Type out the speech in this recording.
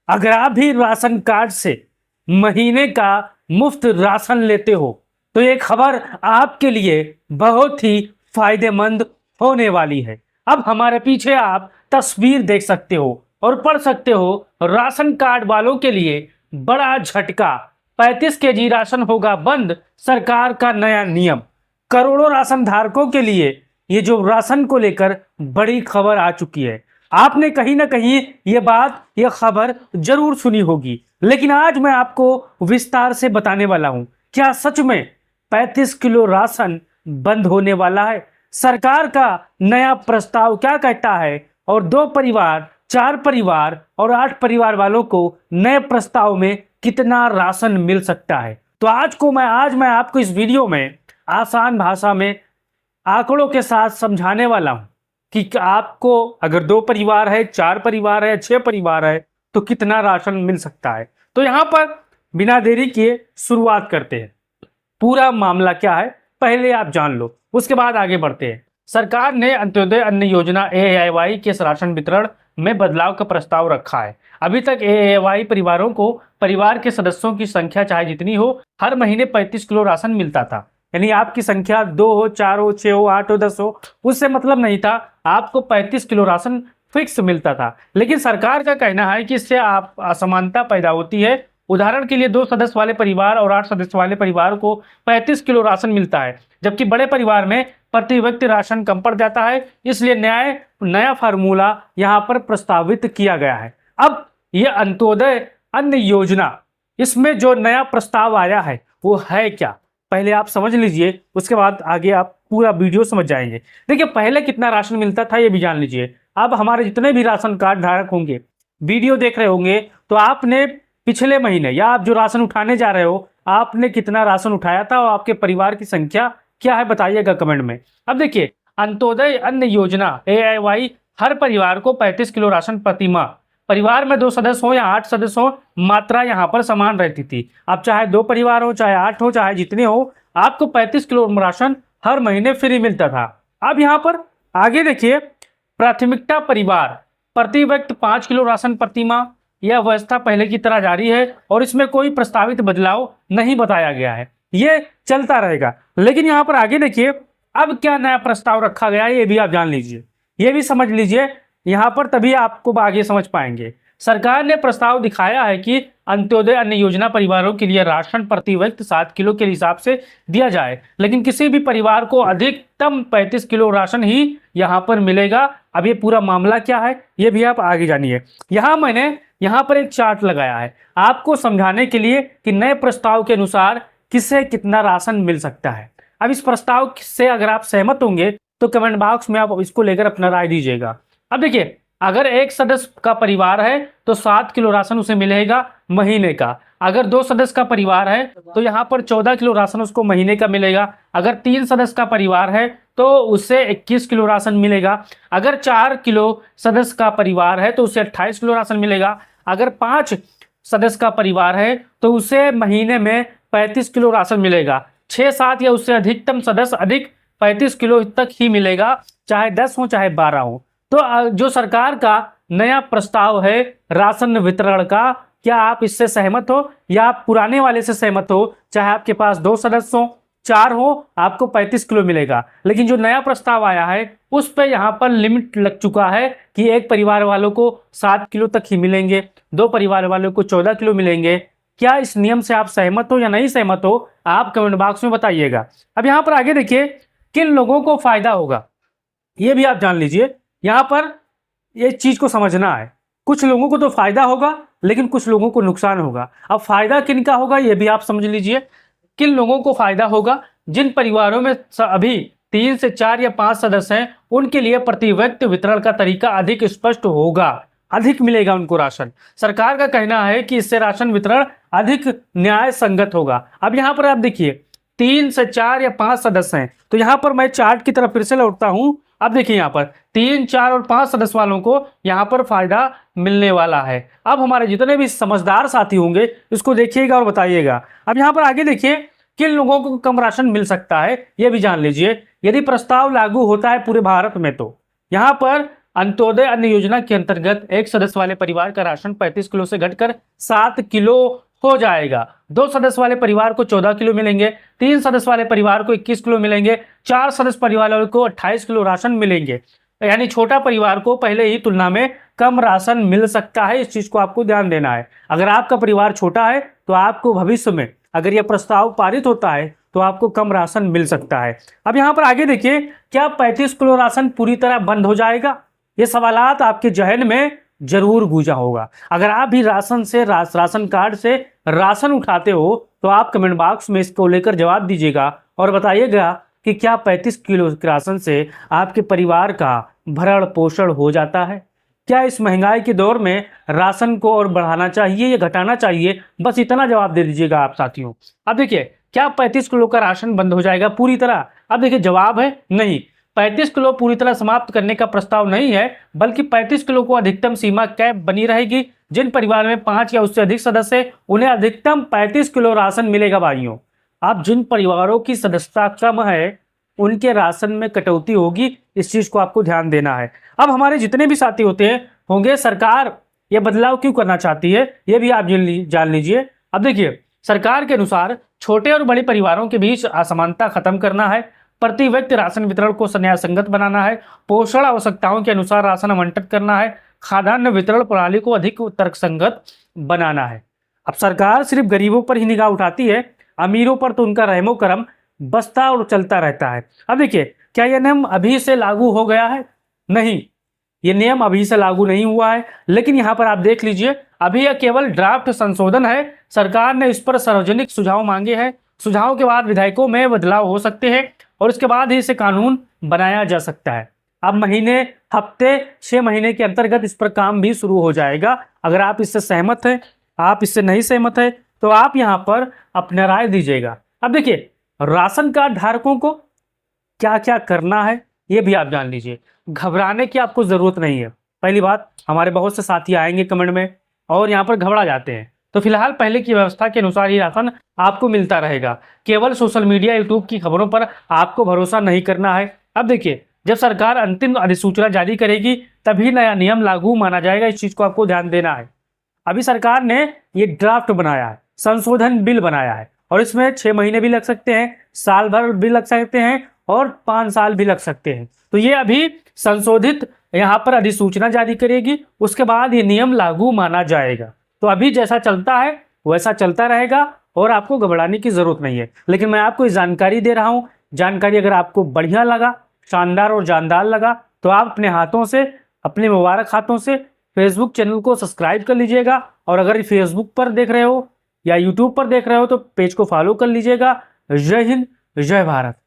अगर आप भी राशन कार्ड से महीने का मुफ्त राशन लेते हो तो ये खबर आपके लिए बहुत ही फायदेमंद होने वाली है। अब हमारे पीछे आप तस्वीर देख सकते हो और पढ़ सकते हो, राशन कार्ड वालों के लिए बड़ा झटका, 35 केजी राशन होगा बंद, सरकार का नया नियम। करोड़ों राशन धारकों के लिए ये जो राशन को लेकर बड़ी खबर आ चुकी है। आपने कहीं ना कहीं ये खबर जरूर सुनी होगी, लेकिन आज मैं आपको विस्तार से बताने वाला हूं, क्या सच में 35 किलो राशन बंद होने वाला है? सरकार का नया प्रस्ताव क्या कहता है? और 2 परिवार, 4 परिवार और 8 परिवार वालों को नए प्रस्ताव में कितना राशन मिल सकता है? तो आज मैं आपको इस वीडियो में आसान भाषा में आंकड़ों के साथ समझाने वाला हूं कि आपको अगर 2 परिवार है, 4 परिवार है, 6 परिवार है तो कितना राशन मिल सकता है। तो यहां पर बिना देरी किए शुरुआत करते हैं। पूरा मामला क्या है पहले आप जान लो, उसके बाद आगे बढ़ते हैं। सरकार ने अंत्योदय अन्न योजना एएवाई के राशन वितरण में बदलाव का प्रस्ताव रखा है। अभी तक एएवाई परिवारों को परिवार के सदस्यों की संख्या चाहे जितनी हो, हर महीने 35 किलो राशन मिलता था। यानी आपकी संख्या 2 हो, 4 हो, 6 हो, 8 हो, 10 हो, उससे मतलब नहीं था, आपको 35 किलो राशन फिक्स मिलता था। लेकिन सरकार का कहना है कि इससे आप असमानता पैदा होती है। उदाहरण के लिए 2 सदस्य वाले परिवार और 8 सदस्य वाले परिवार को 35 किलो राशन मिलता है, जबकि बड़े परिवार में प्रति व्यक्ति राशन कम पड़ जाता है। इसलिए नया फार्मूला यहाँ पर प्रस्तावित किया गया है। अब ये अंत्योदय अन्न योजना, इसमें जो नया प्रस्ताव आया है वो है क्या, पहले आप समझ लीजिए, उसके बाद आगे आप पूरा वीडियो समझ जाएंगे। देखिए, पहले कितना राशन मिलता था ये भी जान लीजिए। अब हमारे जितने भी राशन कार्ड धारक होंगे, वीडियो देख रहे होंगे, तो आपने पिछले महीने या आप जो राशन उठाने जा रहे हो, आपने कितना राशन उठाया था और आपके परिवार की संख्या क्या है बताइएगा कमेंट में। अब देखिए, अंत्योदय अन्न योजना एआईवाई हर परिवार को 35 किलो राशन प्रति माह, परिवार में 2 सदस्य हो या 8 सदस्य हो, मात्रा यहाँ पर समान रहती थी। अब चाहे 2 परिवार हो, चाहे 8 हो, चाहे जितने हो, आपको 35 किलो राशन हर महीने फ्री मिलता था। अब यहाँ पर आगे देखिए, प्राथमिकता परिवार, प्रति व्यक्ति 5 किलो राशन प्रति माह, यह व्यवस्था पहले की तरह जारी है और इसमें कोई प्रस्तावित बदलाव नहीं बताया गया है, ये चलता रहेगा। लेकिन यहाँ पर आगे देखिए, अब क्या नया प्रस्ताव रखा गया है ये भी आप जान लीजिए, ये भी समझ लीजिए यहाँ पर, तभी आपको आगे समझ पाएंगे। सरकार ने प्रस्ताव दिखाया है कि अंत्योदय अन्न योजना परिवारों के लिए राशन प्रति व्यक्ति 7 किलो के हिसाब से दिया जाए, लेकिन किसी भी परिवार को अधिकतम 35 किलो राशन ही यहाँ पर मिलेगा। अब ये पूरा मामला क्या है ये भी आप आगे जानिए। मैंने यहाँ पर एक चार्ट लगाया है आपको समझाने के लिए कि नए प्रस्ताव के अनुसार किसे कितना राशन मिल सकता है। अब इस प्रस्ताव से अगर आप सहमत होंगे तो कमेंट बॉक्स में आप इसको लेकर अपना राय दीजिएगा। अब देखिए, अगर एक सदस्य का परिवार है तो 7 किलो राशन उसे मिलेगा महीने का। अगर 2 सदस्य का परिवार है तो यहाँ पर 14 किलो राशन उसको महीने का मिलेगा। अगर 3 सदस्य का परिवार है तो उसे 21 किलो राशन मिलेगा। अगर 4 किलो सदस्य का परिवार है तो उसे 28 किलो राशन मिलेगा। अगर 5 सदस्य का परिवार है तो उसे महीने में 35 किलो राशन मिलेगा। 6, 7 या उससे अधिकतम सदस्य अधिक 35 किलो तक ही मिलेगा, चाहे 10 हो चाहे 12 हो। तो जो सरकार का नया प्रस्ताव है राशन वितरण का, क्या आप इससे सहमत हो या आप पुराने वाले से सहमत हो? चाहे आपके पास 2 सदस्य हो, 4 हो, आपको 35 किलो मिलेगा। लेकिन जो नया प्रस्ताव आया है उस पर यहाँ पर लिमिट लग चुका है कि एक परिवार वालों को 7 किलो तक ही मिलेंगे, 2 परिवार वालों को 14 किलो मिलेंगे। क्या इस नियम से आप सहमत हो या नहीं सहमत हो, आप कमेंट बॉक्स में बताइएगा। अब यहाँ पर आगे देखिए, किन लोगों को फायदा होगा ये भी आप जान लीजिए। यहाँ पर ये चीज को समझना है, कुछ लोगों को तो फायदा होगा लेकिन कुछ लोगों को नुकसान होगा। अब फायदा किन का होगा ये भी आप समझ लीजिए। किन लोगों को फायदा होगा? जिन परिवारों में अभी 3 से 4 या 5 सदस्य हैं, उनके लिए प्रति व्यक्ति वितरण का तरीका अधिक स्पष्ट होगा, अधिक मिलेगा उनको राशन। सरकार का कहना है कि इससे राशन वितरण अधिक न्याय संगत होगा। अब यहाँ पर आप देखिए, 3 से 4 या 5 सदस्य हैं, तो यहाँ पर मैं चार्ट की तरफ फिर से लौटता हूं। अब देखिए, यहाँ पर 3, 4 और 5 सदस्य वालों को यहाँ पर फायदा मिलने वाला है। अब हमारे जितने भी समझदार साथी होंगे इसको देखिएगा और बताइएगा। अब यहाँ पर आगे देखिए, किन लोगों को कम राशन मिल सकता है ये भी जान लीजिए। यदि प्रस्ताव लागू होता है पूरे भारत में तो यहाँ पर अंत्योदय अन्न योजना के अंतर्गत एक सदस्य वाले परिवार का राशन 35 किलो से घटकर 7 किलो हो जाएगा। 2 सदस्य वाले परिवार को 14 किलो मिलेंगे, 3 सदस्य वाले परिवार को 21 किलो मिलेंगे, 4 सदस्य परिवार वालों को 28 किलो राशन मिलेंगे। यानी छोटा परिवार को पहले ही तुलना में कम राशन मिल सकता है। इस चीज को आपको ध्यान देना है। अगर आपका परिवार छोटा है तो आपको भविष्य में अगर यह प्रस्ताव पारित होता है तो आपको कम राशन मिल सकता है। अब यहाँ पर आगे देखिए, क्या 35 किलो राशन पूरी तरह बंद हो जाएगा? ये सवालात आपके जहन में जरूर गूंजा होगा। अगर आप भी राशन कार्ड से राशन उठाते हो तो आप कमेंट बॉक्स में इसको लेकर जवाब दीजिएगा और बताइएगा कि क्या 35 किलो राशन से आपके परिवार का भरण पोषण हो जाता है? क्या इस महंगाई के दौर में राशन को और बढ़ाना चाहिए या घटाना चाहिए? बस इतना जवाब दे दीजिएगा आप साथियों। अब देखिए, क्या 35 किलो का राशन बंद हो जाएगा पूरी तरह? अब देखिए, जवाब है नहीं। 35 किलो पूरी तरह समाप्त करने का प्रस्ताव नहीं है, बल्कि 35 किलो को अधिकतम सीमा कैप बनी रहेगी। जिन परिवार में 5 या उससे अधिक सदस्य, उन्हें अधिकतम 35 किलो राशन मिलेगा भाइयों। अब जिन परिवारों की सदस्यता कम है उनके राशन में कटौती होगी। इस चीज को आपको ध्यान देना है। अब हमारे जितने भी साथी होते हैं होंगे, सरकार ये बदलाव क्यों करना चाहती है ये भी आप जान लीजिए। अब देखिए, सरकार के अनुसार छोटे और बड़े परिवारों के बीच असमानता खत्म करना है, प्रति व्यक्ति राशन वितरण को न्यायसंगत बनाना है, पोषण आवश्यकताओं के अनुसार राशन आवंटन करना है, खाद्यान्न वितरण प्रणाली को अधिक तर्कसंगत बनाना है। अब सरकार सिर्फ गरीबों पर ही निगाह उठाती है, अमीरों पर तो उनका रहमो करम बसता और चलता रहता है। अब देखिए, क्या यह नियम अभी से लागू हो गया है? नहीं, ये नियम अभी से लागू नहीं हुआ है, लेकिन यहाँ पर आप देख लीजिए, अभी यह केवल ड्राफ्ट संशोधन है। सरकार ने इस पर सार्वजनिक सुझाव मांगे हैं। सुझाव के बाद विधायकों में बदलाव हो सकते हैं और इसके बाद ही इसे कानून बनाया जा सकता है। अब महीने, हफ्ते, 6 महीने के अंतर्गत इस पर काम भी शुरू हो जाएगा। अगर आप इससे सहमत हैं, आप इससे नहीं सहमत है तो आप यहाँ पर अपना राय दीजिएगा। अब देखिए, राशन कार्ड धारकों को क्या क्या करना है ये भी आप जान लीजिए। घबराने की आपको जरूरत नहीं है। पहली बात, हमारे बहुत से साथी आएंगे कमेंट में और यहाँ पर घबरा जाते हैं, तो फिलहाल पहले की व्यवस्था के अनुसार ही राशन आपको मिलता रहेगा। केवल सोशल मीडिया, यूट्यूब की खबरों पर आपको भरोसा नहीं करना है। अब देखिए, जब सरकार अंतिम अधिसूचना जारी करेगी तभी नया नियम लागू माना जाएगा। इस चीज को आपको ध्यान देना है। अभी सरकार ने ये ड्राफ्ट बनाया है, संशोधन बिल बनाया है और इसमें 6 महीने भी लग सकते हैं, साल भर भी लग सकते हैं और 5 साल भी लग सकते हैं। तो ये अभी संशोधित यहाँ पर अधिसूचना जारी करेगी, उसके बाद ये नियम लागू माना जाएगा। तो अभी जैसा चलता है वैसा चलता रहेगा और आपको घबराने की जरूरत नहीं है। लेकिन मैं आपको जानकारी दे रहा हूँ। जानकारी अगर आपको बढ़िया लगा, शानदार और जानदार लगा, तो आप अपने हाथों से, अपने मुबारक हाथों से फेसबुक चैनल को सब्सक्राइब कर लीजिएगा। और अगर फेसबुक पर देख रहे हो या यूट्यूब पर देख रहे हो तो पेज को फॉलो कर लीजिएगा। जय हिंद, जय भारत।